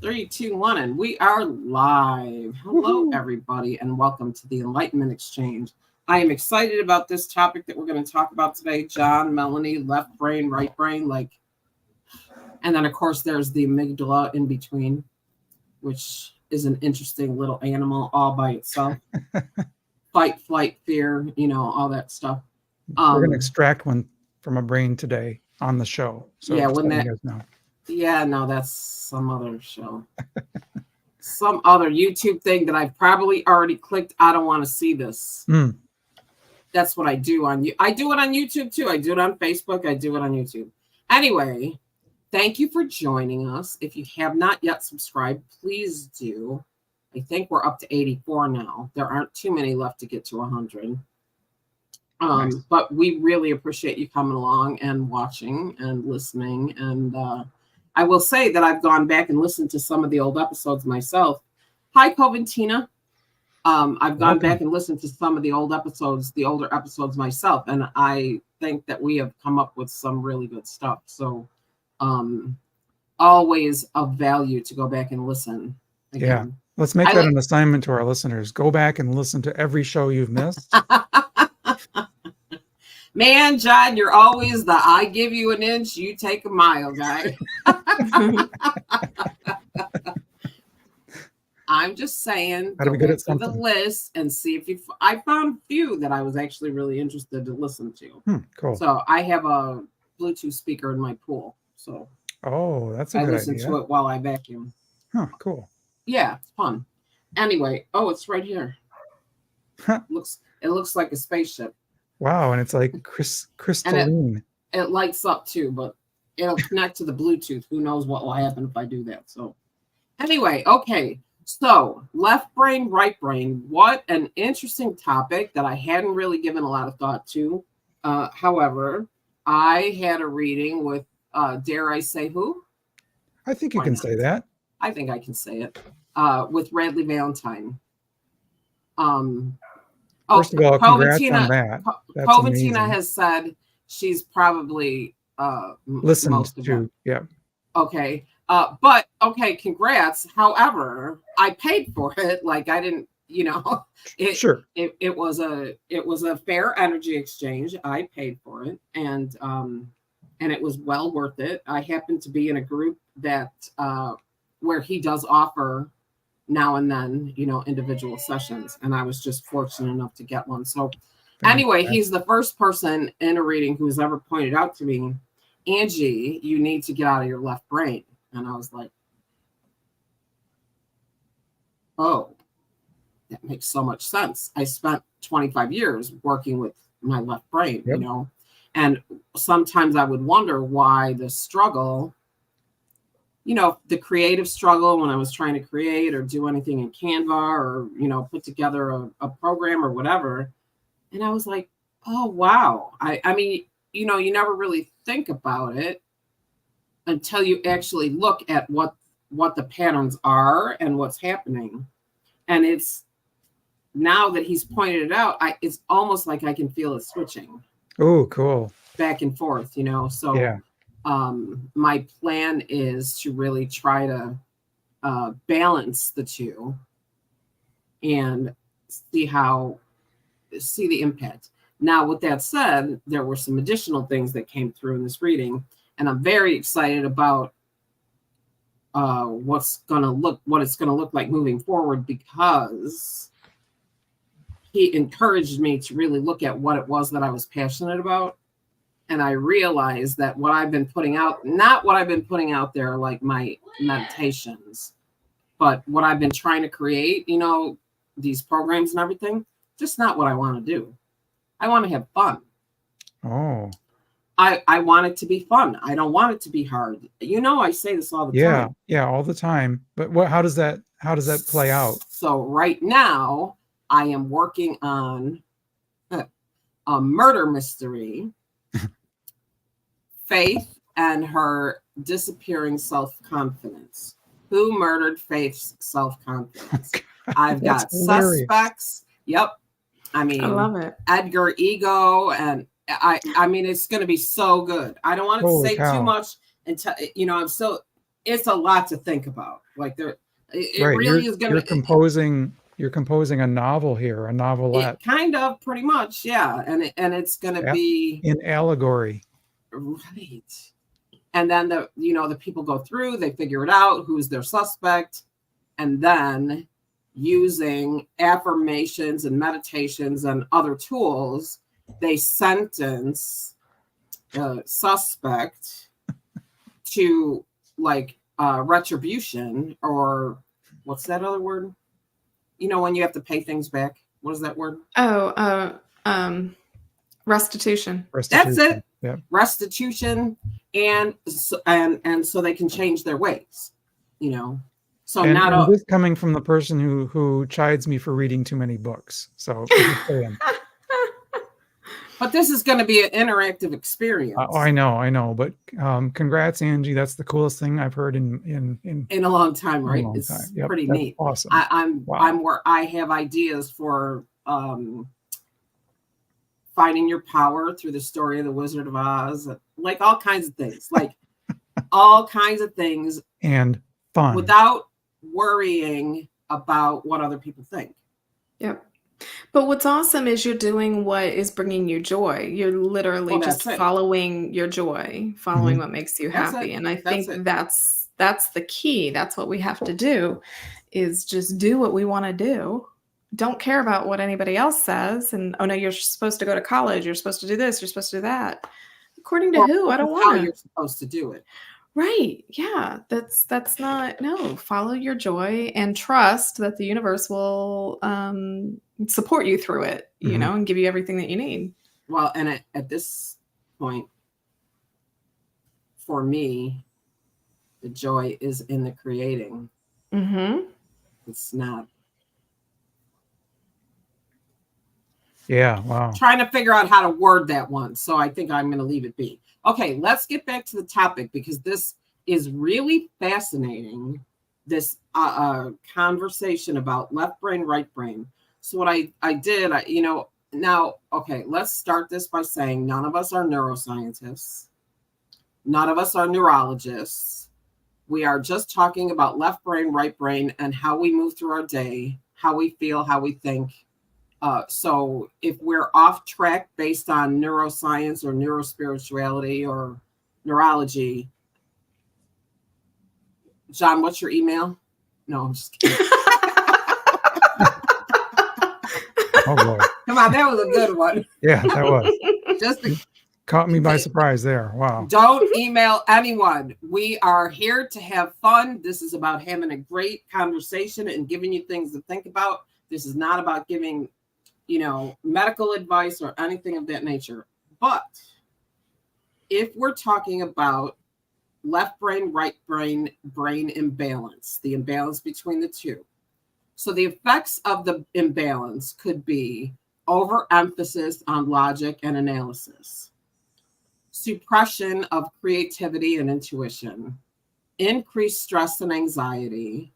Three, two, one, and we are live. Hello, Woohoo. everybody, and welcome to the Enlightenment Exchange. I am excited about this topic that we're going to talk about today. John, Melanie, left brain, right brain, and then of course there's the amygdala in between, which is an interesting little animal all by itself. Fight, flight, fear, all that stuff. We're going to extract one from a brain today on the show. So yeah, just when letting that. you guys know. Yeah, no, that's some other show. Some other YouTube thing that I've probably already clicked. I don't want to see this. That's what I do I do it on YouTube too. I do it on Facebook. I do it on YouTube. Anyway, thank you for joining us. If you have not yet subscribed, please do. I think we're up to 84 now. There aren't too many left to get to 100. Nice. But we really appreciate you coming along and watching and listening. And I will say that I've gone back and listened to some of the old episodes myself. Hi, Coventina. I've gone back and listened to some of the older episodes myself, and I think that we have come up with some really good stuff. So always of value to go back and listen again. Yeah. Let's make that an assignment to our listeners. Go back and listen to every show you've missed. Man, John, you're always the I give you an inch, you take a mile guy. I'm just saying, How to be good at something. the list and see if I found a few that I was actually really interested to listen to. Cool. So I have a Bluetooth speaker in my pool. So that's a good idea. I listen to it while I vacuum. Huh, cool. Yeah, it's fun. Anyway, it's right here. It looks like a spaceship. Wow, and it's like crystalline. And it lights up too, but it'll connect to the Bluetooth. Who knows what will happen if I do that? So anyway, okay. So left brain, right brain. What an interesting topic that I hadn't really given a lot of thought to. However, I had a reading with, dare I say who? I think you can say that. I think I can say it. With Radley Valentine. First of all, congrats on that. Coventina has said she's probably listened most of to. them. Yeah. Okay. But okay, congrats. However, I paid for it. Like I didn't, Sure. It was a fair energy exchange. I paid for it, and it was well worth it. I happened to be in a group that where he does offer now and then, individual sessions, and I was just fortunate enough to get one. So anyway, he's the first person in a reading who's ever pointed out to me, Angie, you need to get out of your left brain. And I was like, oh, that makes so much sense. I spent 25 years working with my left brain, and sometimes I would wonder why the struggle, the creative struggle when I was trying to create or do anything in Canva or, put together a program or whatever. And I was like, oh, wow. I mean, you never really think about it until you actually look at what the patterns are and what's happening. And it's now that he's pointed it out, it's almost like I can feel it switching. Oh, cool. Back and forth, So yeah. My plan is to really try to balance the two and see the impact. Now, with that said, there were some additional things that came through in this reading, and I'm very excited about what it's going to look like moving forward, because he encouraged me to really look at what it was that I was passionate about. And I realized that what I've been putting out, not what I've been putting out there, like my meditations, but what I've been trying to create, these programs and everything, just not what I want to do. I want to have fun. Oh. I want it to be fun. I don't want it to be hard. I say this all the time. Yeah, all the time. But how does that play out? So right now, I am working on a murder mystery. Faith and her disappearing self-confidence. Who murdered Faith's self-confidence? I've got suspects. Yep. I mean, I love it. Edgar Ego, and I mean, it's going to be so good. I don't want to say too much until I'm still it's a lot to think about. Like it right. really is going to. You're composing a novel here, a novelette. Kind of, pretty much, yeah. And it's going to be in allegory. Right. And then the people go through, they figure it out, who's their suspect, and then using affirmations and meditations and other tools, they sentence the suspect to like retribution, or what's that other word? When you have to pay things back. What is that word? Restitution. That's it. Yep. Restitution, and so they can change their ways. So and this coming from the person who chides me for reading too many books. So but this is going to be an interactive experience. I know. But congrats, Angie. That's the coolest thing I've heard in a long time, right? Long it's time. Yep, pretty that's neat. Awesome. I'm where I have ideas for finding your power through the story of the Wizard of Oz, like all kinds of things, and fun without worrying about what other people think. Yep. But what's awesome is you're doing what is bringing you joy. You're literally just following your joy, following what makes you happy. And I think that's the key. That's what we have to do, is just do what we want to do. Don't care about what anybody else says. And, oh no, you're supposed to go to college. You're supposed to do this. You're supposed to do that. According to who? I don't want to. How you're supposed to do it. Right. Yeah. That's not, no, follow your joy and trust that the universe will support you through it, and give you everything that you need. Well, and at this point, for me, the joy is in the creating. Mm-hmm. It's not. Yeah. Wow. Trying to figure out how to word that one. So I think I'm going to leave it be. Okay, let's get back to the topic, because this is really fascinating, this conversation about left brain, right brain. So what I did, now, okay, let's start this by saying none of us are neuroscientists. None of us are neurologists. We are just talking about left brain, right brain, and how we move through our day, how we feel, how we think. So if we're off track based on neuroscience or neurospirituality or neurology, John, what's your email? No, I'm just kidding. Oh boy. Come on, that was a good one. Yeah, that was. Caught me by surprise there. Wow. Don't email anyone. We are here to have fun. This is about having a great conversation and giving you things to think about. This is not about giving medical advice or anything of that nature. But if we're talking about left brain, right brain, brain imbalance, the imbalance between the two. So the effects of the imbalance could be overemphasis on logic and analysis, suppression of creativity and intuition, increased stress and anxiety.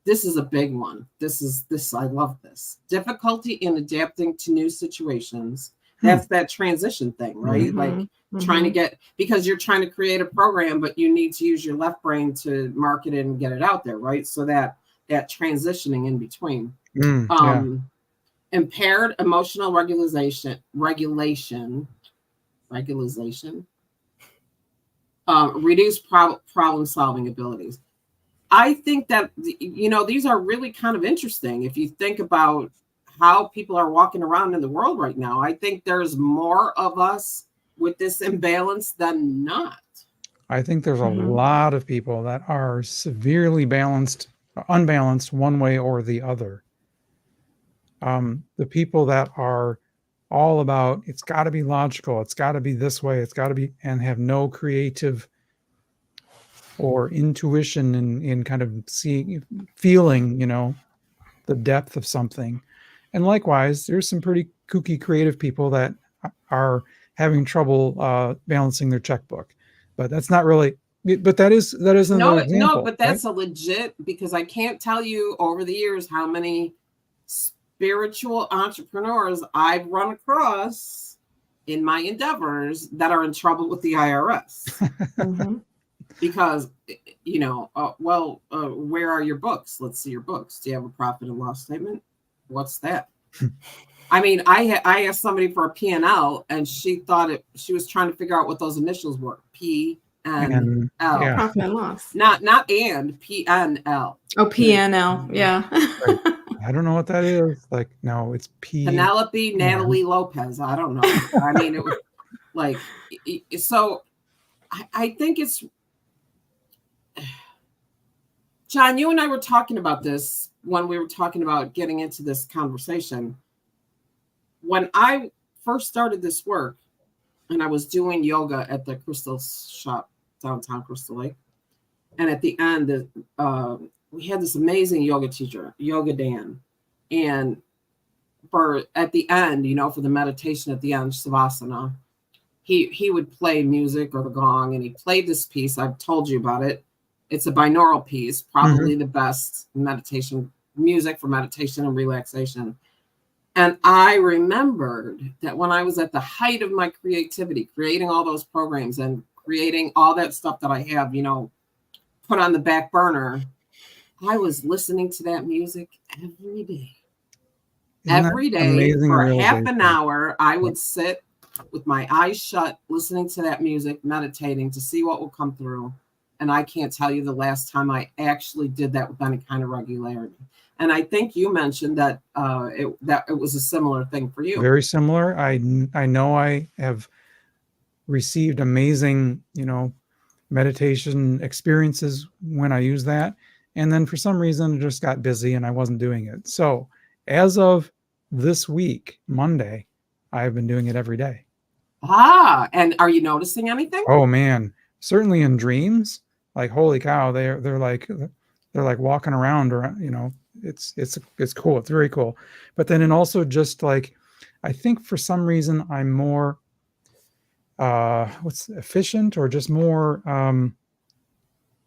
This is a big one. I love this. Difficulty in adapting to new situations. That's that transition thing, right? Like trying to get, because you're trying to create a program, but you need to use your left brain to market it and get it out there, right? So that transitioning in between. Impaired emotional regulation, reduced problem solving abilities. I think that, these are really kind of interesting. If you think about how people are walking around in the world right now, I think there's more of us with this imbalance than not. I think there's a lot of people that are severely unbalanced one way or the other. The people that are all about, it's got to be logical, it's got to be this way, it's got to be, and have no creative or intuition in kind of feeling, the depth of something. And likewise, there's some pretty kooky creative people that are having trouble balancing their checkbook. But that's not really, but that is an example. No, but that's a legit, because I can't tell you over the years how many spiritual entrepreneurs I've run across in my endeavors that are in trouble with the IRS. because, where are your books? Let's see your books. Do you have a profit and loss statement? What's that? I mean, I asked somebody for a P&L, and she was trying to figure out what those initials were. P and L. Yeah. Profit and loss. Not and PNL. Oh, PNL. Yeah. Right. I don't know what that is. Like, no, it's P. Penelope Natalie Lopez. I don't know. I mean, it was like, so I think it's, John, you and I were talking about this when we were talking about getting into this conversation. When I first started this work and I was doing yoga at the Crystal Shop downtown Crystal Lake, and at the end, we had this amazing yoga teacher, Yoga Dan. And at the end, for the meditation at the end, Savasana, he would play music or the gong, and he played this piece. I've told you about it. It's a binaural piece, probably the best meditation music for meditation and relaxation. And I remembered that when I was at the height of my creativity, creating all those programs and creating all that stuff that I have, put on the back burner, I was listening to that music every day. Every day for half an hour, I would sit with my eyes shut, listening to that music, meditating to see what will come through. And I can't tell you the last time I actually did that with any kind of regularity. And I think you mentioned that it was a similar thing for you. Very similar. I know I have received amazing, meditation experiences when I use that. And then for some reason, I just got busy and I wasn't doing it. So as of this week, Monday, I've been doing it every day. And are you noticing anything? Oh man, certainly in dreams. Like, holy cow, they're like walking around, or it's cool. It's very cool. But then, and also just like, I think for some reason I'm more efficient, or just more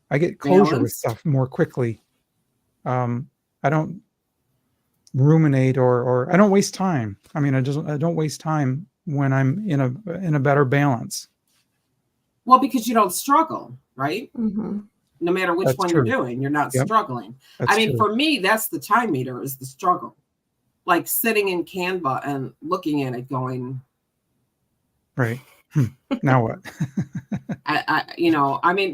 I get closure with stuff more quickly. I don't ruminate or I don't waste time. I mean, I don't waste time when I'm in a better balance. Well, because you don't struggle, right? Mm-hmm. No matter which one you're doing, you're not struggling. That's true. For me, that's the time meter, is the struggle. Like sitting in Canva and looking at it going, right. Now what?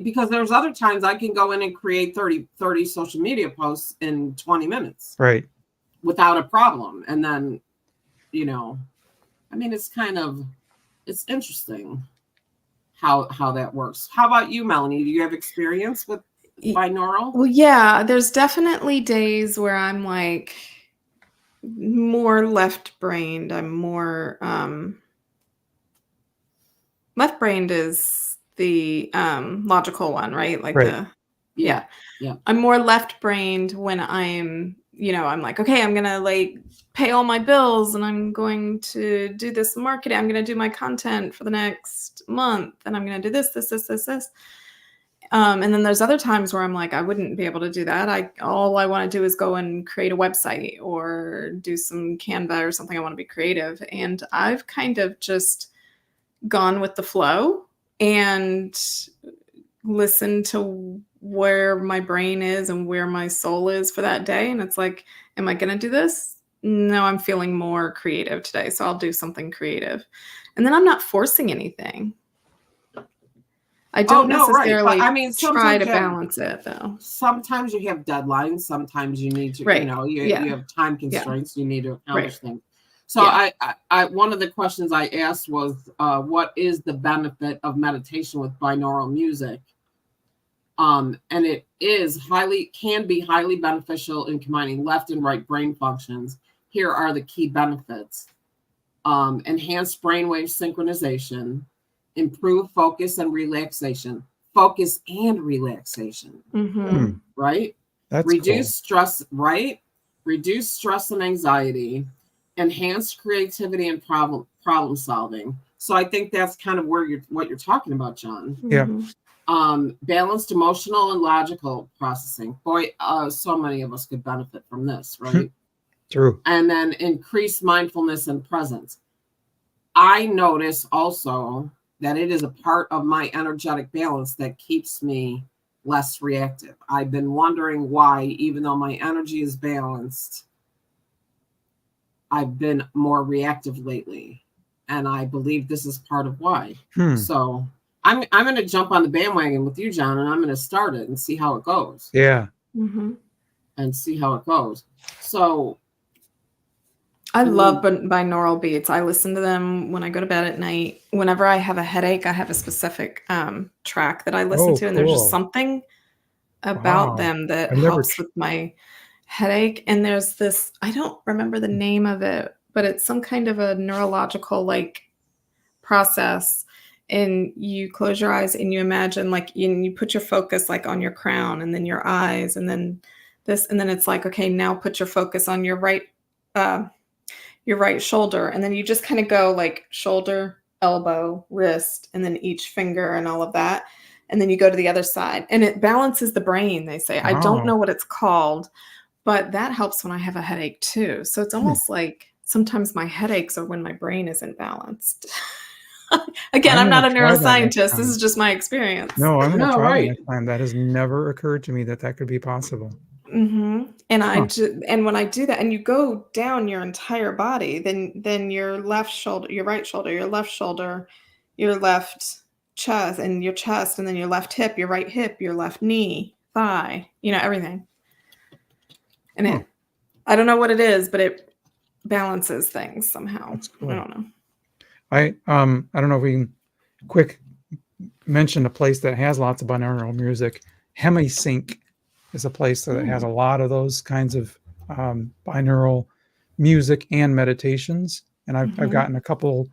because there's other times I can go in and create 30 social media posts in 20 minutes. Right. Without a problem. And then, it's interesting how that works. How about you, Melanie? Do you have experience with binaural? Well, yeah, there's definitely days where I'm like more left-brained. I'm more left-brained is the logical one, right? Like right. Yeah. I'm more left-brained when I'm like, okay, I'm going to pay all my bills and I'm going to do this marketing. I'm going to do my content for the next month and I'm going to do this. And then there's other times where I'm like, I wouldn't be able to do that. All I want to do is go and create a website or do some Canva or something. I want to be creative. And I've kind of just gone with the flow and listened to where my brain is and where my soul is for that day. And it's like, am I going to do this? No, I'm feeling more creative today. So I'll do something creative. And then I'm not forcing anything. I don't necessarily try to balance it, though. Sometimes you have deadlines. Sometimes you need to, you have time constraints. You need to accomplish things. So I one of the questions I asked was, what is the benefit of meditation with binaural music? And it can be highly beneficial in combining left and right brain functions. Here are the key benefits: enhanced brainwave synchronization, improve focus and relaxation. Mm-hmm. Right? That's reduce cool. Stress, right? Reduce stress and anxiety, enhance creativity and problem solving. So I think that's kind of what you're talking about, John. Yeah. Balanced emotional and logical processing. Boy, so many of us could benefit from this, right? True. And then increase mindfulness and presence. I notice also that it is a part of my energetic balance that keeps me less reactive. I've been wondering why, even though my energy is balanced, I've been more reactive lately. And I believe this is part of why. So I'm going to jump on the bandwagon with you, John, and I'm going to start it and see how it goes. Yeah. And see how it goes. So I love binaural beats. I listen to them when I go to bed at night. Whenever I have a headache, I have a specific track that I listen to, and there's just something about them that helps with my headache. And there's this, I don't remember the name of it, but it's some kind of a neurological like process. And you close your eyes and you imagine like you put your focus like on your crown and then your eyes and then this, and then it's like, okay, now put your focus on your right shoulder. And then you just kind of go like shoulder, elbow, wrist, and then each finger and all of that. And then you go to the other side and it balances the brain, they say. I don't know what it's called, but that helps when I have a headache too. So it's almost like sometimes my headaches are when my brain isn't balanced. Again, I'm not a neuroscientist. This is just my experience. No, I'm going to try it next time. That has never occurred to me that could be possible. And and when I do that, and you go down your entire body, then your left shoulder, your right shoulder, your left shoulder, your left chest, and your chest, and then your left hip, your right hip, your left knee, thigh, everything. And I don't know what it is, but it balances things somehow. That's cool. I don't know. I don't know if we can quick mention a place that has lots of binaural music. Hemisync is a place that has a lot of those kinds of binaural music and meditations. And I've gotten a couple,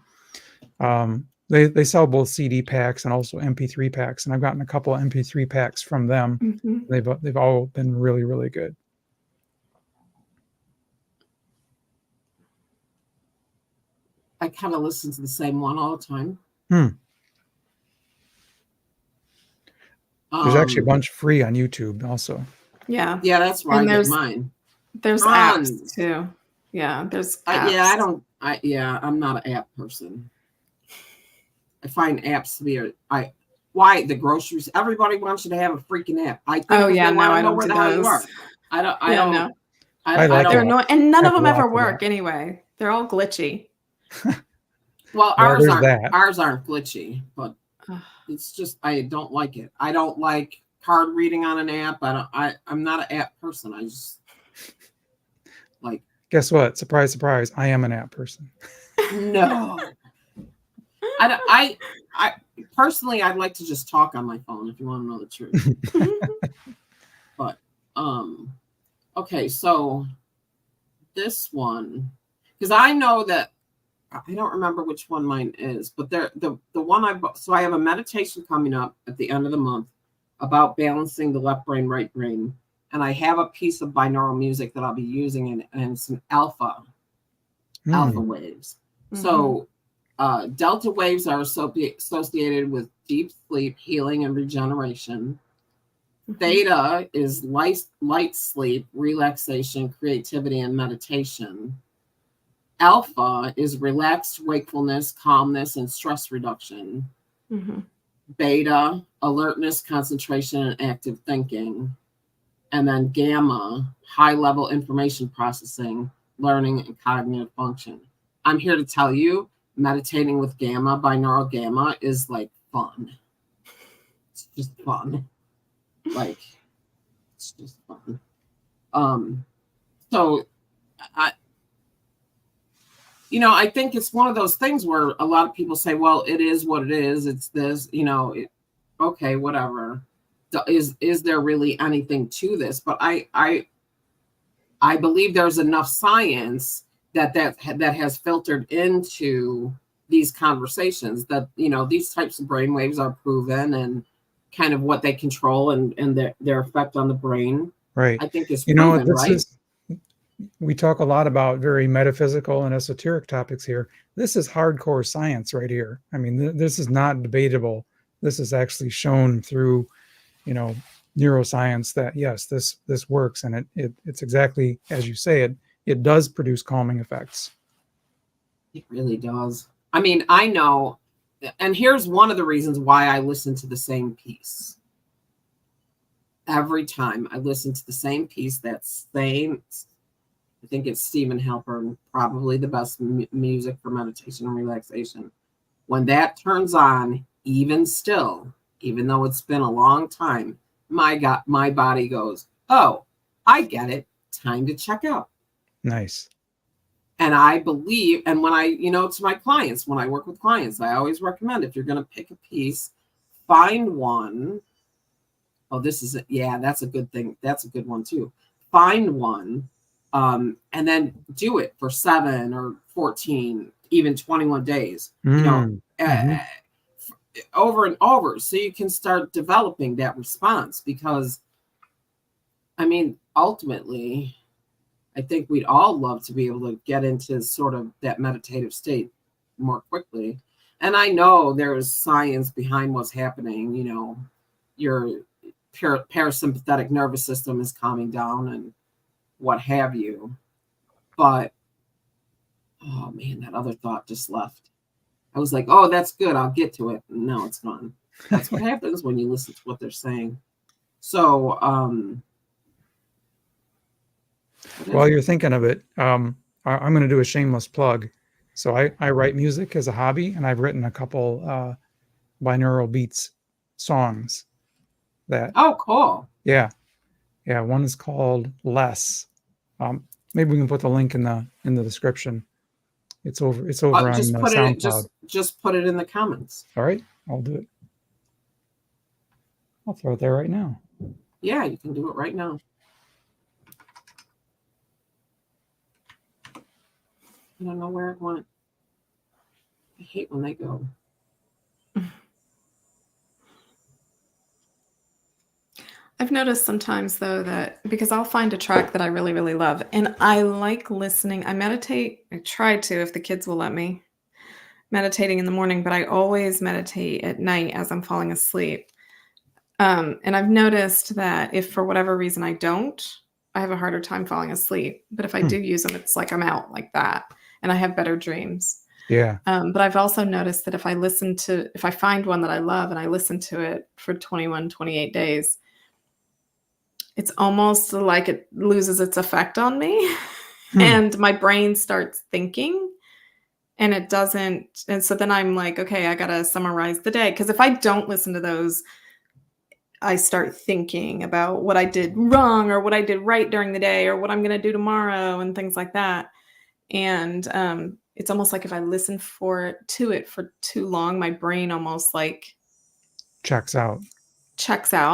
they sell both CD packs and also MP3 packs. And I've gotten a couple of MP3 packs from them. They've all been really, really good. I kind of listen to the same one all the time. There's actually a bunch free on YouTube also. Yeah. Yeah, that's where I get mine. There's apps too. Yeah, there's apps. I'm not an app person. I find apps to be why the groceries, everybody wants you to have a freaking app. I think I don't where do the hell you are. those. I don't know. They're annoying, and none of them ever work anyway. They're all glitchy. Well, ours aren't glitchy, but it's just I don't like it. I don't like card reading on an app. I'm not an app person. I just like. Guess what? Surprise, surprise! I am an app person. No, I personally I'd like to just talk on my phone if you want to know the truth. But okay, so this one, because I know that. I don't remember which one mine is, but the one I bought. So I have a meditation coming up at the end of the month about balancing the left brain, right brain. And I have a piece of binaural music that I'll be using and some alpha waves. So delta waves are associated with deep sleep, healing, and regeneration. Theta is light sleep, relaxation, creativity, and meditation. Alpha is relaxed wakefulness, calmness, and stress reduction. Beta, alertness, concentration, and active thinking. And then gamma, high-level information processing, learning, and cognitive function. I'm here to tell you, meditating with gamma, binaural gamma, is like fun. It's just fun. Like, it's just fun. So I think it's one of those things where a lot of people say, well, it is what it is. It's this, okay, whatever. Is there really anything to this? But I believe there's enough science that has filtered into these conversations that, these types of brainwaves are proven and kind of what they control and their effect on the brain. Right. I think is proven, right? We talk a lot about very metaphysical and esoteric topics here. This is hardcore science right here. I mean, this is not debatable. This is actually shown through, neuroscience that yes, this works, and it's exactly as you say. It does produce calming effects. It really does. I mean, I know and here's one of the reasons why I listen to the same piece. Every time I listen to the same piece, that same, I think it's Stephen Halpern, probably the best music for meditation and relaxation. When that turns on, even still, even though it's been a long time, my body goes, oh, I get it. Time to check out. Nice. And I believe, and when I, to my clients, when I work with clients, I always recommend, if you're going to pick a piece, find one. Oh, this is it. Yeah, that's a good thing. That's a good one too. Find one, and then do it for 7 or 14, even 21 days, over and over, so you can start developing that response. Because, I mean, ultimately, I think we'd all love to be able to get into sort of that meditative state more quickly. And I know there's science behind what's happening. Your parasympathetic nervous system is calming down and what have you. But, oh man, that other thought just left. I was like, oh, that's good, I'll get to it. No, it's gone. That's what happens when you listen to what they're saying. So, while you're thinking of it, I'm going to do a shameless plug. So I write music as a hobby, and I've written a couple binaural beats songs. Oh, cool. Yeah. One is called Less. Maybe we can put the link in the description. It's over on SoundCloud. Just put it in the comments. All right, I'll do it. I'll throw it there right now. Yeah, you can do it right now. I don't know where it went. I hate when they go. I've noticed sometimes, though, that because I'll find a track that I really, really love, and I like listening. I meditate. I try to, if the kids will let me, meditating in the morning, but I always meditate at night as I'm falling asleep. And I've noticed that if for whatever reason I don't, I have a harder time falling asleep. But if I do use them, it's like I'm out like that, and I have better dreams. Yeah. But I've also noticed that if I find one that I love and I listen to it for 21, 28 days, it's almost like it loses its effect on me and my brain starts thinking, and it doesn't. And so then I'm like, okay, I got to summarize the day. Because if I don't listen to those, I start thinking about what I did wrong or what I did right during the day or what I'm going to do tomorrow and things like that. And it's almost like if I listen to it for too long, my brain almost like checks out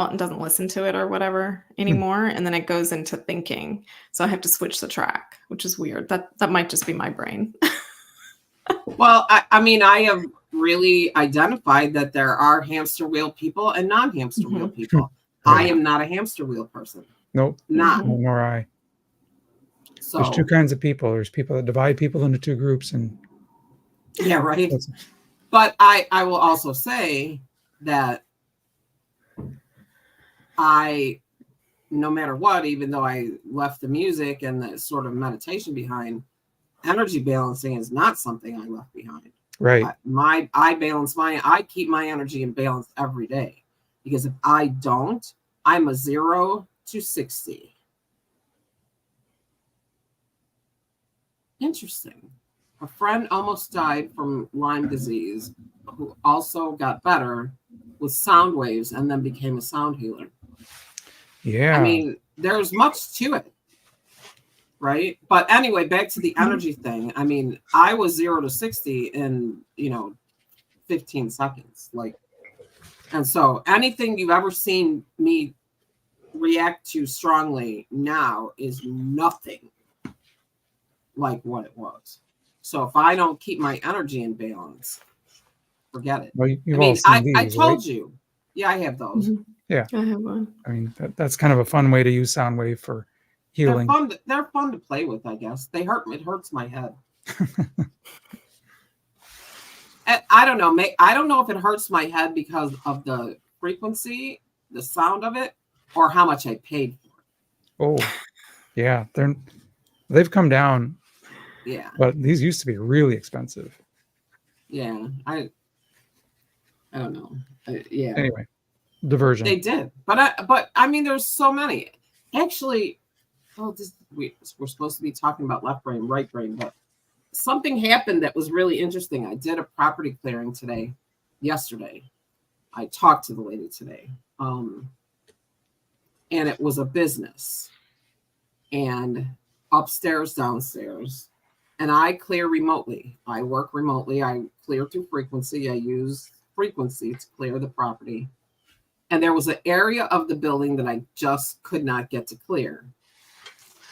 and doesn't listen to it or whatever anymore. And then it goes into thinking. So I have to switch the track, which is weird. That might just be my brain. Well, I mean, I have really identified that there are hamster wheel people and non-hamster wheel people. Right. I am not a hamster wheel person. Nope. Not. Nor I. So there's two kinds of people. There's people that divide people into two groups, and yeah, right. But I will also say that no matter what, even though I left the music and the sort of meditation behind, energy balancing is not something I left behind. Right. I keep my energy in balance every day, because if I don't, I'm a 0 to 60. Interesting. A friend almost died from Lyme disease, who also got better with sound waves and then became a sound healer. Yeah. I mean, there's much to it, right? But anyway, back to the energy thing. I mean, I was 0 to 60 in, 15 seconds. And so anything you've ever seen me react to strongly now is nothing like what it was. So if I don't keep my energy in balance, forget it. Well, I told you. Yeah, I have those. Mm-hmm. Yeah, I have one. I mean, that's kind of a fun way to use sound wave for healing. They're fun to play with, I guess. It hurts my head. I don't know. I don't know if it hurts my head because of the frequency, the sound of it, or how much I paid for Oh, it. yeah. They've come down. Yeah. But these used to be really expensive. Yeah. I don't know. Yeah. Anyway, diversion. They did, but I mean, there's so many. Actually, we're supposed to be talking about left brain, right brain, but something happened that was really interesting. I did a property clearing yesterday. I talked to the lady today, and it was a business, and upstairs, downstairs, and I clear remotely. I work remotely. I clear through frequency. I use frequency to clear the property. And there was an area of the building that I just could not get to clear.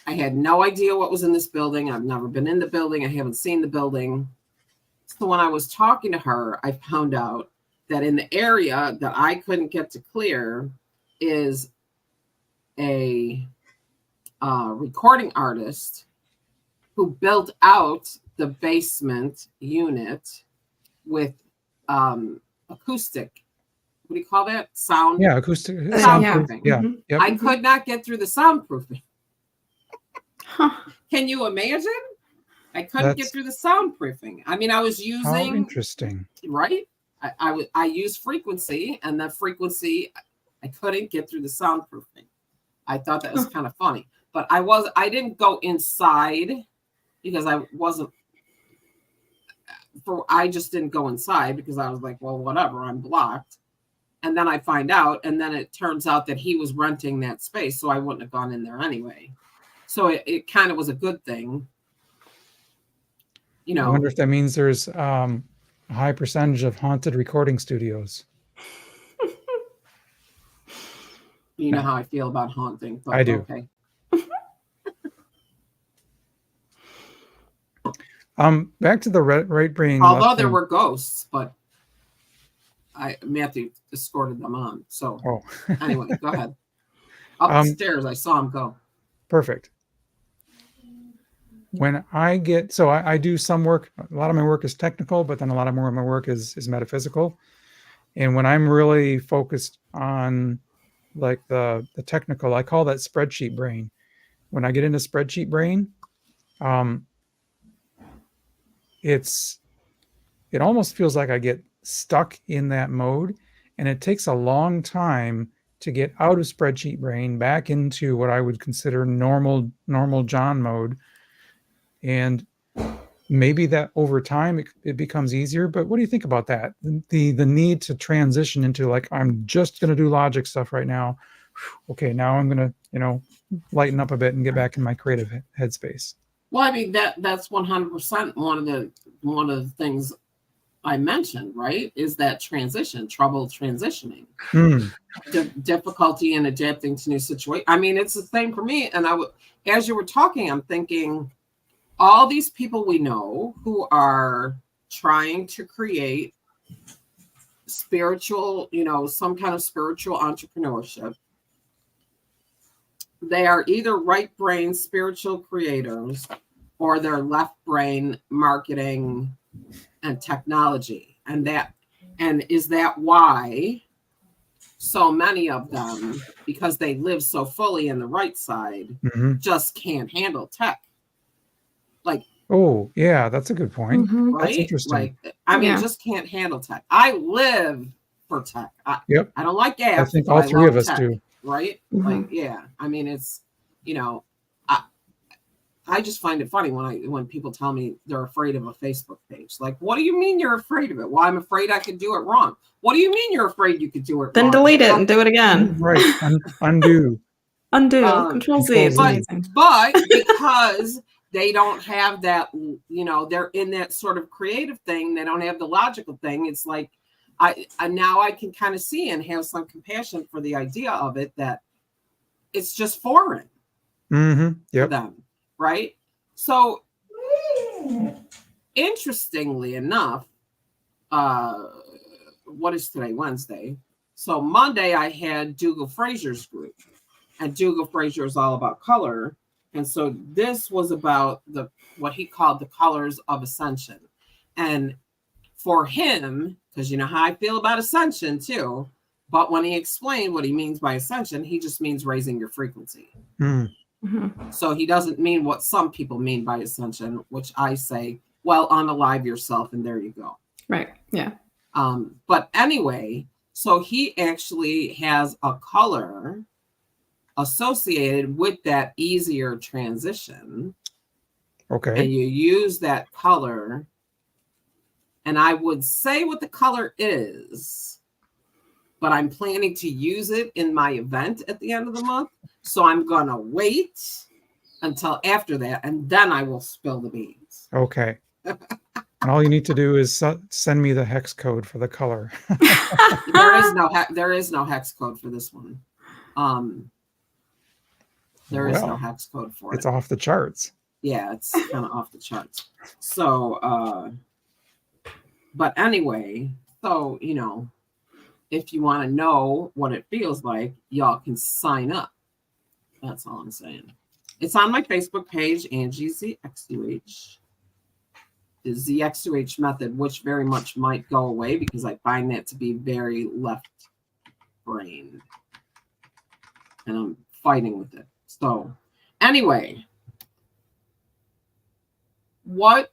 I had no idea what was in this building. I've never been in the building. I haven't seen the building. So when I was talking to her, I found out that in the area that I couldn't get to clear is a recording artist who built out the basement unit with acoustic. What do you call that? Sound? Yeah, acoustic. Soundproofing. Yeah. Yep. I could not get through the soundproofing. Can you imagine? I couldn't get through the soundproofing. I mean, I was using. How interesting. Right? I used frequency, and the frequency, I couldn't get through the soundproofing. I thought that was kind of funny, but I didn't go inside because I just didn't go inside because I was like, well, whatever, I'm blocked. And then I find out, and then it turns out that he was renting that space, so I wouldn't have gone in there anyway. So it kind of was a good thing. You know, I wonder if that means there's a high percentage of haunted recording studios. You know how I feel about haunting. But I do. Okay. Back to the right brain. Although there were ghosts, but Matthew escorted them on. So anyway, go ahead. Upstairs, I saw him go. Perfect. When I do some work, a lot of my work is technical, but then a lot of more of my work is metaphysical. And when I'm really focused on like the technical, I call that spreadsheet brain. When I get into spreadsheet brain, it almost feels like I get stuck in that mode, and it takes a long time to get out of spreadsheet brain back into what I would consider normal John mode. And maybe that over time it becomes easier, but what do you think about that? The need to transition into like, I'm just going to do logic stuff right now. Okay, now I'm going to, lighten up a bit and get back in my creative headspace. Well, I mean, that's 100% one of the things I mentioned, right? Is that trouble transitioning, difficulty in adapting to new situations. I mean, it's the same for me. And as you were talking, I'm thinking all these people we know who are trying to create spiritual, some kind of spiritual entrepreneurship. They are either right brain spiritual creators or they're left brain marketing and technology. And is that why so many of them, because they live so fully in the right side, just can't handle tech? Like, oh yeah, that's a good point. Right? That's interesting. Like, just can't handle tech. I live for tech. I don't like apps. I think all three of us do. Right? Like, yeah. I mean, it's, I just find it funny when people tell me they're afraid of a Facebook page. Like, what do you mean you're afraid of it? Well, I'm afraid I could do it wrong. What do you mean you're afraid you could do it wrong? Then delete it and do it again. Right. Undo. Control Z. But because they don't have that, they're in that sort of creative thing. They don't have the logical thing. It's like, now I can kind of see and have some compassion for the idea of it, that it's just foreign to them. Right. So interestingly enough, what is today? Wednesday. So Monday I had Dougal Fraser's group, and Dougal Fraser is all about color. And so this was about what he called the colors of ascension. And for him, because you know how I feel about ascension too, but when he explained what he means by ascension, he just means raising your frequency. So he doesn't mean what some people mean by ascension, which I say, well, unalive yourself, and there you go. Right. Yeah. But anyway, so he actually has a color associated with that easier transition. Okay. And you use that color. And I would say what the color is, but I'm planning to use it in my event at the end of the month. So I'm going to wait until after that, and then I will spill the beans. Okay. And all you need to do is send me the hex code for the color. There is no hex code for this one. There is no hex code for it. It's off the charts. Yeah, it's kind of off the charts. So, but anyway, so, you know, if you want to know what it feels like, y'all can sign up. That's all I'm saying. It's on my Facebook page, Angie ZX2H. The ZX2H method, which very much might go away because I find that to be very left-brained. And I'm fighting with it. So, anyway, what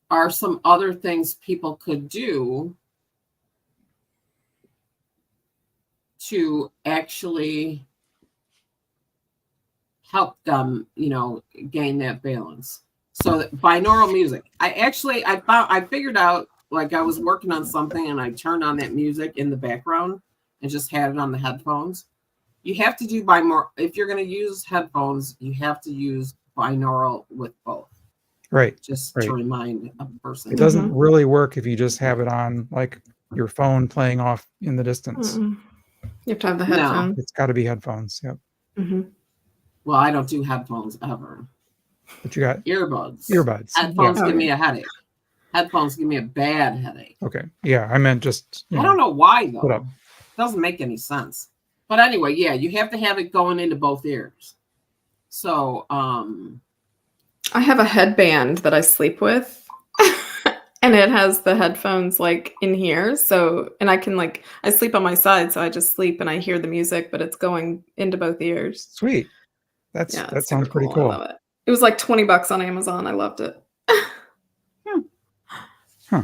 are some other things people could do to actually help them, you know, gain that balance? So binaural music. I figured out, like, I was working on something and I turned on that music in the background and just had it on the headphones. You have to do if you're going to use headphones, you have to use binaural with both. Right. Just to remind a person. It doesn't really work if you just have it on like your phone playing off in the distance. You have to have the headphones. No. It's got to be headphones. Yep. Well, I don't do headphones ever. But you got earbuds. Headphones give me a headache. Headphones give me a bad headache. Okay. Yeah, I meant just. I don't know why though. It doesn't make any sense. But anyway, yeah, you have to have it going into both ears. So, I have a headband that I sleep with, and it has the headphones like in here. So, and I can I sleep on my side, so I just sleep and I hear the music, but it's going into both ears. Sweet. That sounds pretty cool. I love it. It was like $20 on Amazon. I loved it.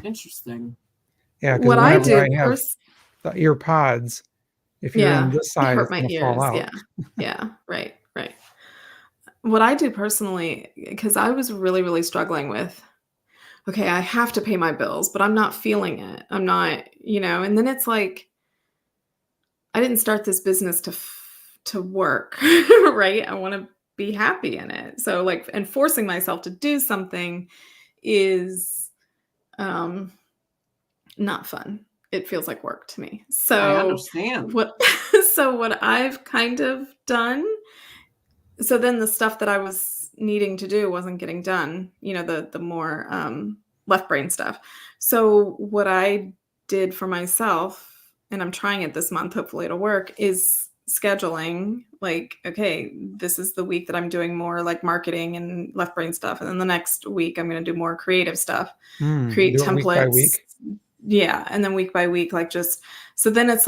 Interesting. Yeah, because what I have the ear pods, if you're on this side, hurt my ears. Fall out. Yeah, right. What I do personally, because I was really, really struggling with, okay, I have to pay my bills, but I'm not feeling it. I'm not, and then it's like, I didn't start this business to work, right? I want to be happy in it. So and forcing myself to do something is not fun. It feels like work to me. So I understand. What I've kind of done, so then the stuff that I was needing to do wasn't getting done, the more left brain stuff. So what I did for myself, and I'm trying it this month, hopefully it'll work, is scheduling. Okay, this is the week that I'm doing more marketing and left brain stuff. And then the next week I'm going to do more creative stuff, create templates. Week by week? Yeah. And then week by week, so then it's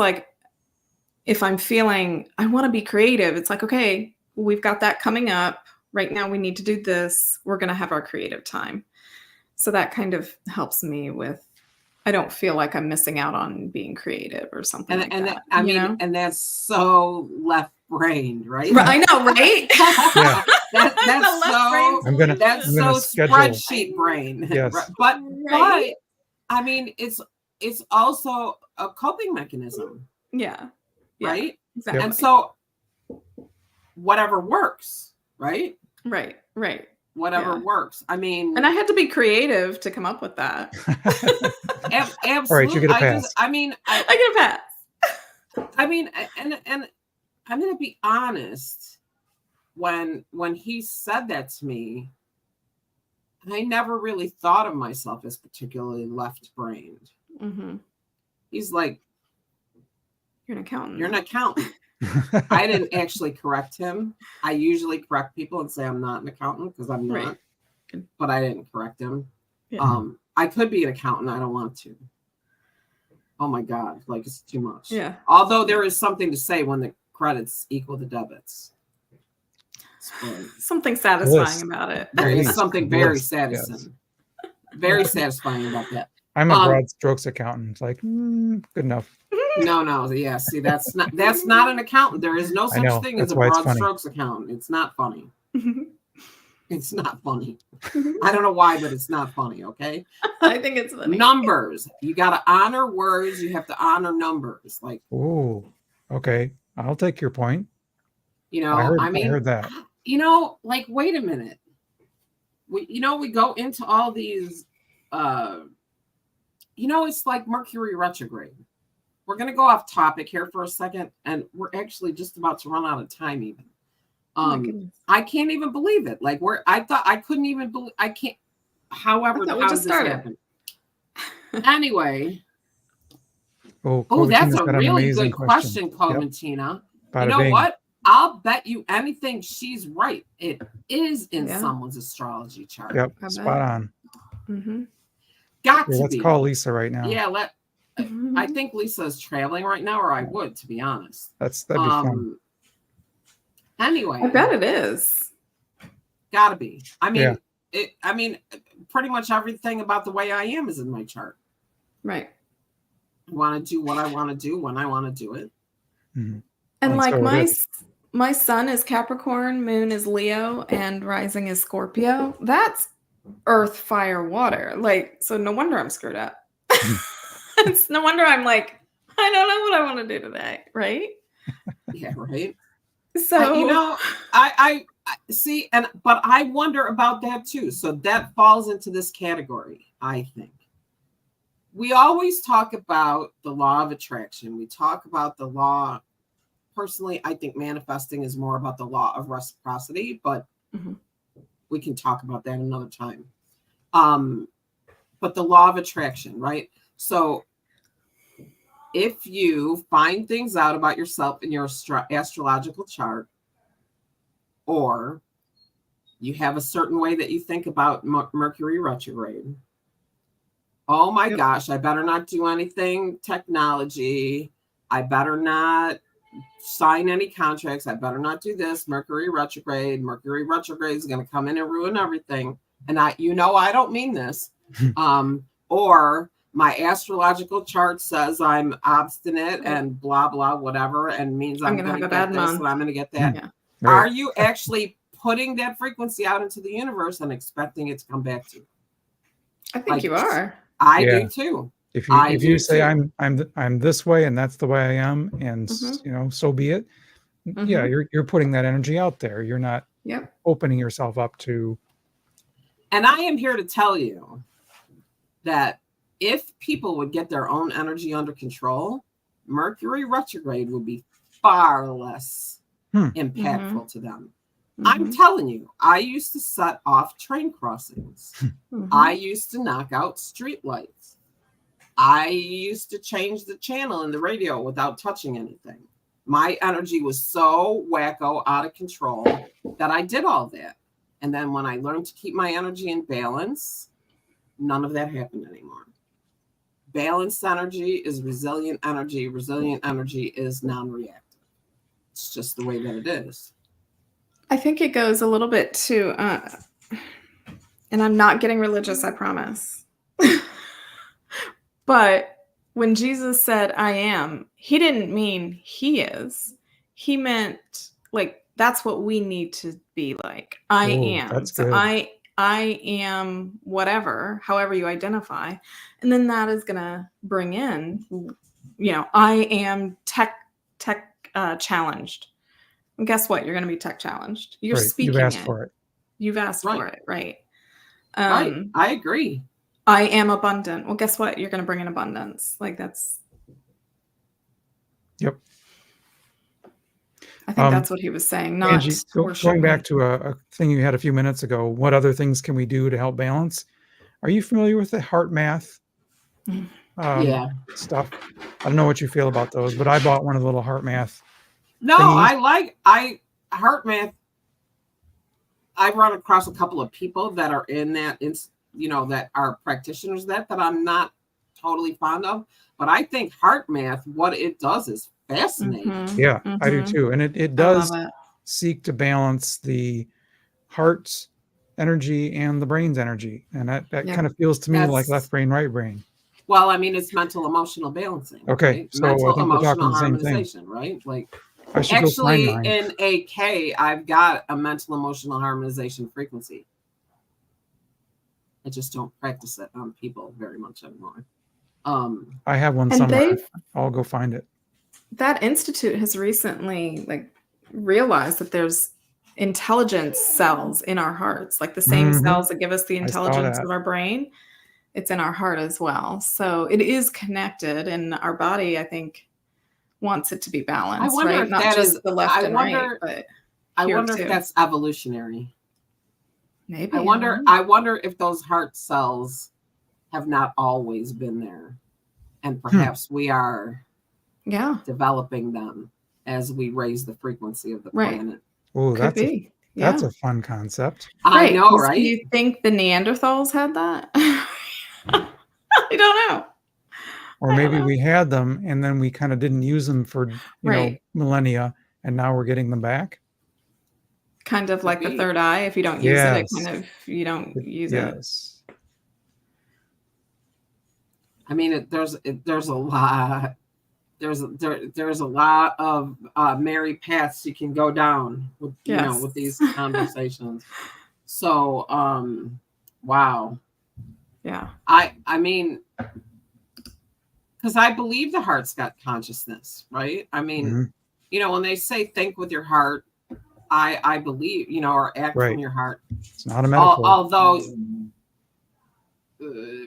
if I'm feeling I want to be creative, it's okay, we've got that coming up. Right now we need to do this. We're going to have our creative time. So that kind of helps me with, I don't feel like I'm missing out on being creative or something that. And that's so left-brained, right? I know, right? Yeah. That's so spreadsheet brain. Yes. But it's also a coping mechanism. Yeah. Right? Exactly. And so whatever works, right? Right. Whatever works. And I had to be creative to come up with that. Absolutely. All right, you get a pass. I get a pass. And I'm going to be honest. When he said that to me, I never really thought of myself as particularly left-brained. Mm-hmm. He's like, "You're an accountant." You're an accountant. I didn't actually correct him. I usually correct people and say I'm not an accountant because I'm not. Right. But I didn't correct him. Yeah. I could be an accountant. I don't want to. Oh my God. It's too much. Yeah. Although there is something to say when the credits equal the debits. Something satisfying about it. There is something very satisfying. Yes. Very satisfying about that. I'm a broad strokes accountant. It's like, good enough. No. Yeah. See, that's not an accountant. There is no such thing as a broad strokes accountant. It's not funny. It's not funny. I don't know why, but it's not funny. Okay. I think it's funny. Numbers. You got to honor words. You have to honor numbers. Like, oh, okay. I'll take your point. You know, I heard that. You know, like, wait a minute. We go into all these, it's like Mercury retrograde. We're going to go off topic here for a second, and we're actually just about to run out of time even. I can't even believe it. Like, I couldn't even believe, I can't, however, how does this happen? Anyway. Oh, that's a really good question, Clementina. Yep. You know what? I'll bet you anything she's right. It is in someone's astrology chart. Yep, spot on. Mm-hmm. Got to let's be. Call Lisa right now. Yeah, I think Lisa is traveling right now, or I would, to be honest. That'd be fun. Anyway, I bet it is. Gotta be. I mean, pretty much everything about the way I am is in my chart. Right. I want to do what I want to do when I want to do it. Mm-hmm. And like my sun is Capricorn, moon is Leo, and rising is Scorpio. That's earth, fire, water. Like, so no wonder I'm screwed up. It's no wonder I'm like, I don't know what I want to do today, right? Yeah, right. So I see, but I wonder about that too. So that falls into this category, I think. We always talk about the law of attraction. We talk about the law. Personally, I think manifesting is more about the law of reciprocity, but we can talk about that another time. But the law of attraction, right? So if you find things out about yourself in your astrological chart, or you have a certain way that you think about Mercury retrograde, oh my gosh, I better not do anything technology. I better not sign any contracts. I better not do this. Mercury retrograde is going to come in and ruin everything. And I don't mean this. Or my astrological chart says I'm obstinate and blah, blah, whatever, and means I'm going to get this and I'm going to get that. Yeah. Right. Are you actually putting that frequency out into the universe and expecting it to come back to you? I think you are. I do too. If you say I'm this way and that's the way I am, and so be it. Yeah, you're putting that energy out there. You're not opening yourself up to. And I am here to tell you that if people would get their own energy under control, Mercury retrograde would be far less impactful to them. I'm telling you, I used to set off train crossings. I used to knock out street lights. I used to change the channel in the radio without touching anything. My energy was so wacko out of control that I did all that. And then when I learned to keep my energy in balance, none of that happened anymore. Balanced energy is resilient energy. Resilient energy is non-reactive. It's just the way that it is. I think it goes a little bit to, and I'm not getting religious, I promise. But when Jesus said, I am, he didn't mean he is. He meant like, that's what we need to be like. I am. That's so good. I am whatever, however you identify. And then that is going to bring in, I am tech challenged. And guess what? You're going to be tech challenged. You're speaking. You've asked for it. You've asked for it. Right. Right. I agree. I am abundant. Well, guess what? You're going to bring in abundance. Like that's. Yep. I think that's what he was saying. Not Angie, going back to a thing you had a few minutes ago. What other things can we do to help balance? Are you familiar with the heart math stuff? I don't know what you feel about those, but I bought one of the little heart math. No, thingies. Heart math. I've run across a couple of people that are in that, that are practitioners that I'm not totally fond of. But I think heart math, what it does is fascinating. Yeah, I do too. And it does seek to balance the heart's energy and the brain's energy. And that kind of feels to me like left brain, right brain. Well, I mean, it's mental emotional balancing. Okay, right? so I Mental think we're talking emotional the same thing. harmonization, right? Like, I should go find actually, mine. in AK, I've got a mental emotional harmonization frequency. I just don't practice it on people very much anymore. I have one And somewhere. I'll go find it. That institute has recently realized that there's intelligence cells in our hearts, like the same cells that give us the intelligence of our brain. It's in our heart as well. So it is connected, and our body, I think, wants it to be balanced, right? Not just the left and right, but I wonder if that's evolutionary. Maybe. I wonder if those heart cells have not always been there, and perhaps we are developing them as we raise the frequency of the planet. Oh, that's a fun concept. I know, right? Do you think the Neanderthals had that? I don't know. Or maybe we had them and then we kind of didn't use them for millennia, and now we're getting them back. Kind of like the third eye. If you don't use it, you don't use it. Yes. I mean, there's a lot. There's a lot of merry paths you can go down with with these conversations. So wow. Yeah. I mean, because I believe the heart's got consciousness, right? I mean, when they say think with your heart, I believe, or act from your heart. It's not a metaphor. Although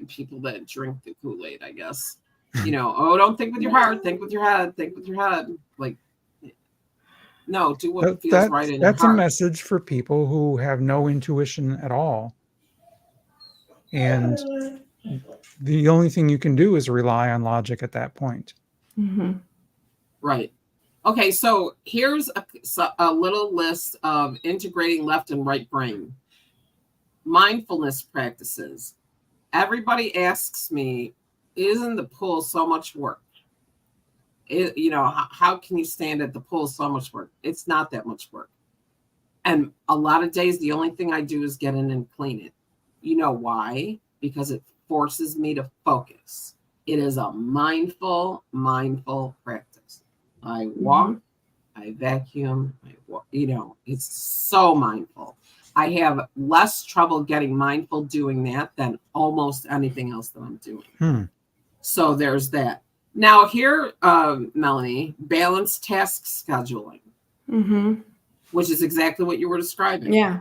people that drink the Kool-Aid, I guess, don't think with your heart, think with your head, think with your head. Like, no, do what feels right in your heart. That's a message for people who have no intuition at all. And the only thing you can do is rely on logic at that point. Right. Okay, so here's a little list of integrating left and right brain. Mindfulness practices. Everybody asks me, isn't the pool so much work? How can you stand at the pool so much work? It's not that much work. And a lot of days, the only thing I do is get in and clean it. You know why? Because it forces me to focus. It is a mindful practice. I walk, I vacuum, it's so mindful. I have less trouble getting mindful doing that than almost anything else that I'm doing. So there's that. Now here, Melanie, balanced task scheduling, which is exactly what you were describing. Yeah.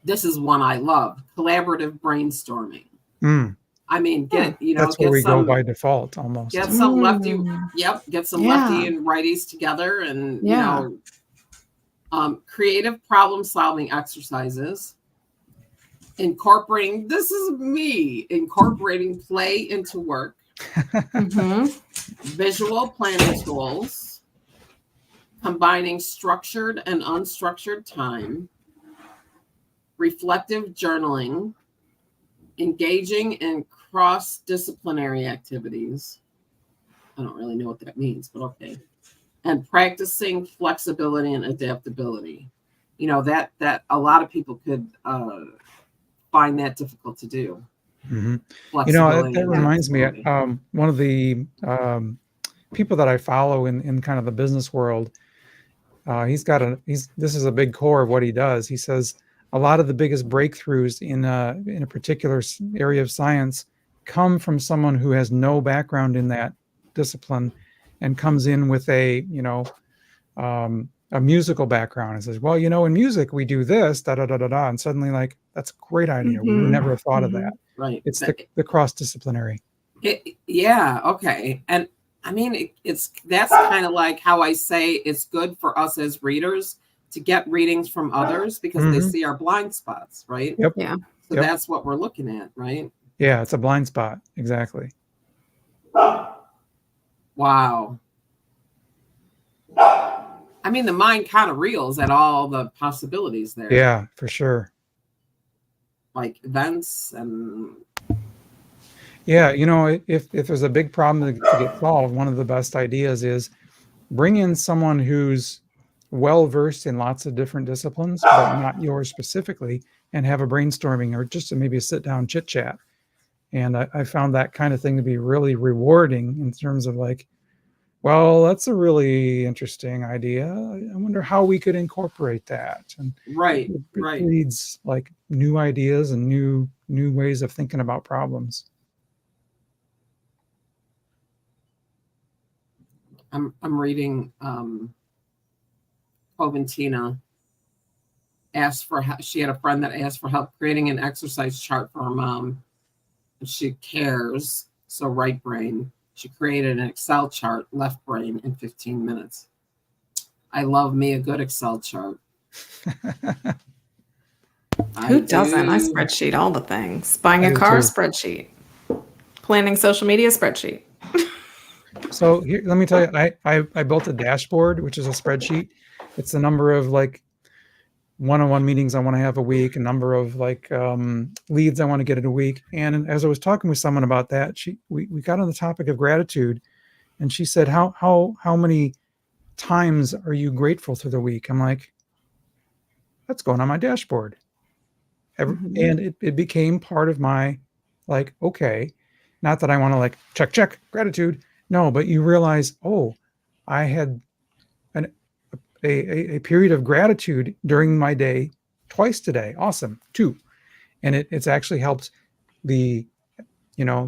This is one I love. Collaborative brainstorming. I mean, that's where we go by default almost. Get some lefty, get some lefty and righties together, and creative problem solving exercises. Incorporating play into work. Visual planning tools. Combining structured and unstructured time. Reflective journaling. Engaging in cross-disciplinary activities. I don't really know what that means, but okay. And practicing flexibility and adaptability. That a lot of people could find that difficult to do. That reminds me, one of the people that I follow in kind of the business world, this is a big core of what he does. He says a lot of the biggest breakthroughs in a particular area of science come from someone who has no background in that discipline and comes in with a musical background and says, well, in music we do this, da da da da da, and suddenly that's a great idea. We would never have thought of that. Right. It's the cross-disciplinary. Okay. And I mean, that's kind of like how I say it's good for us as readers to get readings from others because they see our blind spots, right? Yep. Yeah. So that's what we're looking at, right? Yeah, it's a blind spot. Exactly. Wow. I mean, the mind kind of reels at all the possibilities there. Yeah, for sure. Like events and... Yeah, if there's a big problem to get solved, one of the best ideas is bring in someone who's well-versed in lots of different disciplines, but not yours specifically, and have a brainstorming or just maybe a sit-down chit-chat. And I found that kind of thing to be really rewarding in terms of like, well, that's a really interesting idea. I wonder how we could incorporate that. And right, it right. breeds like new ideas and new ways of thinking about problems. I'm reading Coventina asked for help. She had a friend that asked for help creating an exercise chart for her mom. And she cares, so right brain. She created an Excel chart, left brain, in 15 minutes. I love me a good Excel chart. Who doesn't? I spreadsheet all the things. Buying a car, spreadsheet. Planning social media, spreadsheet. So here, let me tell you, I built a dashboard, which is a spreadsheet. It's the number of like one-on-one meetings I want to have a week, a number of like leads I want to get in a week. And as I was talking with someone about that, we got on the topic of gratitude, and she said, how many times are you grateful through the week? I'm like, that's going on my dashboard. And it became part of my like, okay, not that I want to like check gratitude. No, but you realize, oh, I had a period of gratitude during my day twice today. Awesome. 2. And it's actually helped the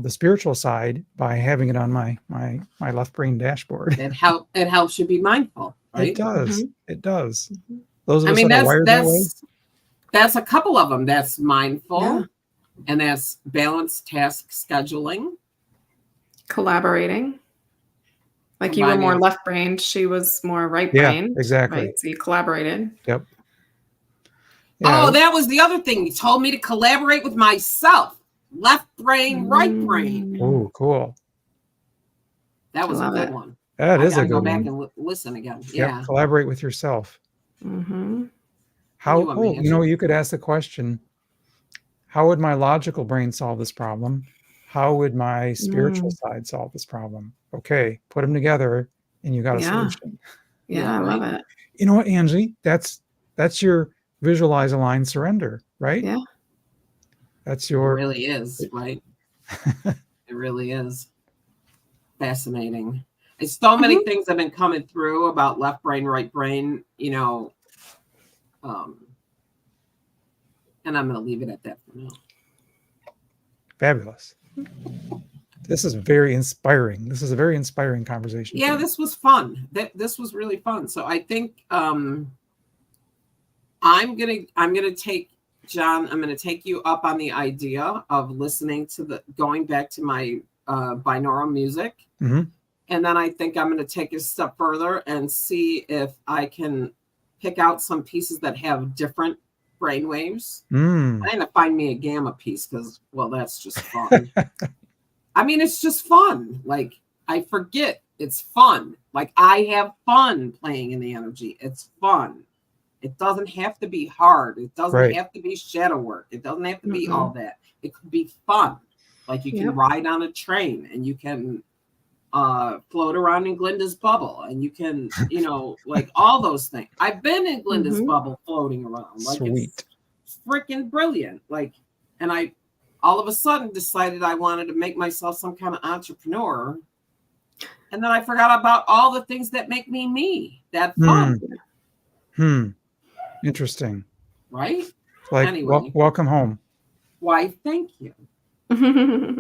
spiritual side by having it on my left brain dashboard. It helps you be mindful, right? It does. It does. Those of us that are wired that way. That's a couple of them. That's mindful, and that's balanced task scheduling. Collaborating. Like you were more left brain, she was more right brain. Yeah, exactly. Right? So you collaborated. Yep. Yeah. Oh, that was the other thing. You told me to collaborate with myself. Left brain, right brain. Oh, cool. That was a good one. That is a good one. Go back and listen again. Yeah. Collaborate with yourself. Mm-hmm. You could ask the question, how would my logical brain solve this problem? How would my spiritual side solve this problem? Okay, put them together and you got a solution. Yeah, I love it. You know what, Angie? That's your visualize, align, surrender, right? Yeah. It really is, right? It really is fascinating. It's so many things have been coming through about left brain, right brain, and I'm going to leave it at that for now. Fabulous. This is very inspiring. This is a very inspiring conversation. Yeah, this was fun. This was really fun. So I think I'm gonna take John. I'm gonna take you up on the idea of listening to going back to my binaural music, and then I think I'm gonna take it a step further and see if I can pick out some pieces that have different brain waves. I'm gonna find me a gamma piece because, well, that's just fun. I mean, it's just fun. Like, I forget it's fun. Like, I have fun playing in the energy. It's fun. It doesn't have to be hard. It doesn't have to be shadow work. It doesn't have to be all that. It could be fun. Like, you can ride on a train and you can float around in Glinda's bubble and you can, like all those things. I've been in Glinda's bubble floating around. Like, sweet. It's freaking brilliant. Like, and I all of a sudden decided I wanted to make myself some kind of entrepreneur. And then I forgot about all the things that make me. That fun. Interesting. Right? Like, anyway. Welcome home. Why, thank you.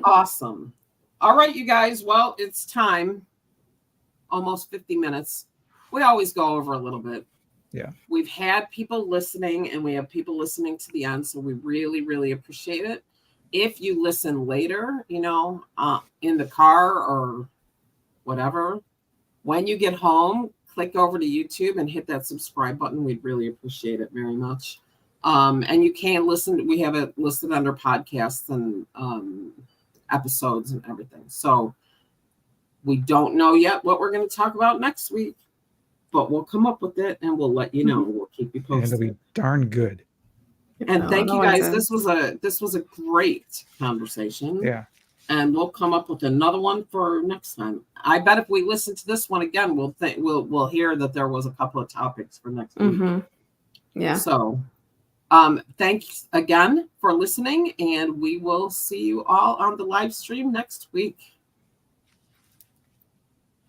Awesome. All right, you guys. Well, it's time. Almost 50 minutes. We always go over a little bit. Yeah. We've had people listening and we have people listening to the end. So we really, really appreciate it. If you listen later, in the car or whatever, when you get home, click over to YouTube and hit that subscribe button. We'd really appreciate it very much. And you can listen. We have it listed under podcasts and episodes and everything. So we don't know yet what we're going to talk about next week, but we'll come up with it and we'll let you know. We'll keep you posted. And it'll be darn good. And thank you guys. This was a great conversation. Yeah. And we'll come up with another one for next time. I bet if we listen to this one again, we'll hear that there was a couple of topics for next week. Yeah. So Thanks again for listening, and we will see you all on the live stream next week.